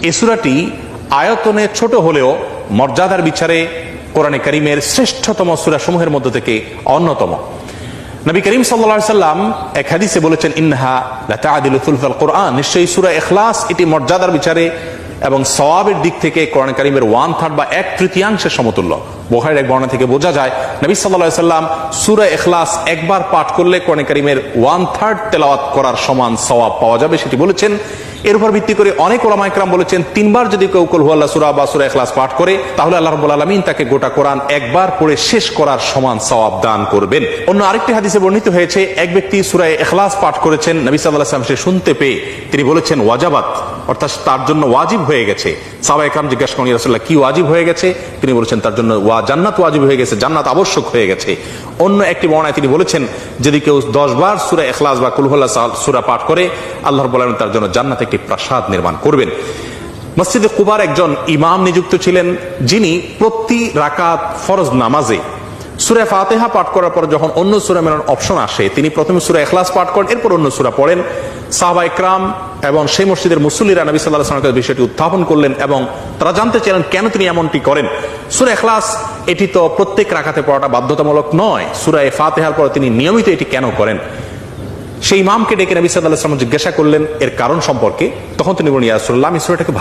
এই সূরাটি আয়তনে ছোট হলেও মর্যাদার বিচারে কোরআনে কারীমের শ্রেষ্ঠতম সূরা সমূহের মধ্য থেকে অন্যতম। নবী করিম সাল্লাল্লাহু আলাইহি সাল্লাম এক হাদিসে বলেছেন, ইন্নাহা লাতা'দিলু সুলসাল কোরআন, নিশ্চয়ই সূরা ইখলাস এটি মর্যাদার বিচারে এবং সওয়াবের দিক থেকে কোরআন কারীমের 1/3 বা 1/3 সমতুল্য। বুখারীর এক বর্ণনা থেকে বোঝা যায় নবী সাল্লাল্লাহু আলাইহি সাল্লাম সূরা ইখলাস একবার পাঠ করলে কোরআন কারীমের 1/3 তেলাওয়াত করার সমান সওয়াব পাওয়া যাবে, সেটি বলেছেন। এর উপর ভিত্তি করে অনেক উলামা ইকরাম বলেছেন, 3 বার যদি কেউ কুল হুয়াল্লাহ সূরা বা সূরা ইখলাস পাঠ করে তাহলে আল্লাহ রাব্বুল আলামিন তাকে গোটা কোরআন একবার পড়ে শেষ করার সমান সওয়াব দান করবেন। অন্য আরেকটি হাদিসে বর্ণিত হয়েছে, এক ব্যক্তি সূরা ইখলাস পাঠ করেছেন, নবী সাল্লাল্লাহু আলাইহি ওয়াসাল্লাম সে শুনতে পেয়ে তিনি বলেছেন ওয়াজাবাত, অর্থাৎ তার জন্য ওয়াজিব হয়ে গেছে। সাহাবা ইকরাম জিজ্ঞাসা করেন, ইয়া রাসূলুল্লাহ কি ওয়াজিব হয়ে গেছে? তিনি বলেছেন তার জন্য জান্নাত ওয়াজিব হয়ে গেছে, জান্নাত আবশ্যক হয়ে গেছে। অন্য একটি বর্ণনায় তিনি বলেছেন, যদি কেউ 10 বার সূরা ইখলাস বা কুল হুয়াল্লাহ সূরা পাঠ করে আল্লাহ রাব্বুল আলামিন তার জন্য জান্নাতে একটি প্রাসাদ নির্মাণ করবেন। মসজিদে কুবার একজন ইমাম নিযুক্ত ছিলেন, যিনি প্রতি রাকাত ফরজ নামাজে সূরা ফাতিহা পাঠ করার পর যখন অন্য সূরা মেলানোর অপশন আসে তিনি প্রথমে সূরা ইখলাস পাঠ করেন, এরপর অন্য সূরা পড়েন। সাহাবা ইকরাম এবং সেই মসজিদের মুসল্লিরা নবী সাল্লাল্লাহু আলাইহি ওয়াসাল্লামের বিষয়টি উত্থাপন করলেন এবং তারা জানতে চাইলেন কেন তিনি এমনটি করেন। সূরা ইখলাস এটি তো প্রত্যেক রাকাতে পড়াটা বাধ্যতামূলক নয়, সূরা ফাতিহার পর তিনি নিয়মিত এটি কেন করেন? সেই ইমামকে ডেকে নবী সাল্লাল্লাহু আলাইহি ওয়াসাল্লাম জিজ্ঞাসা করলেন এর কারণ সম্পর্কে। তখন তিনি বলেন, ইয়া রাসূলুল্লাহ, আমি সূরাটাকে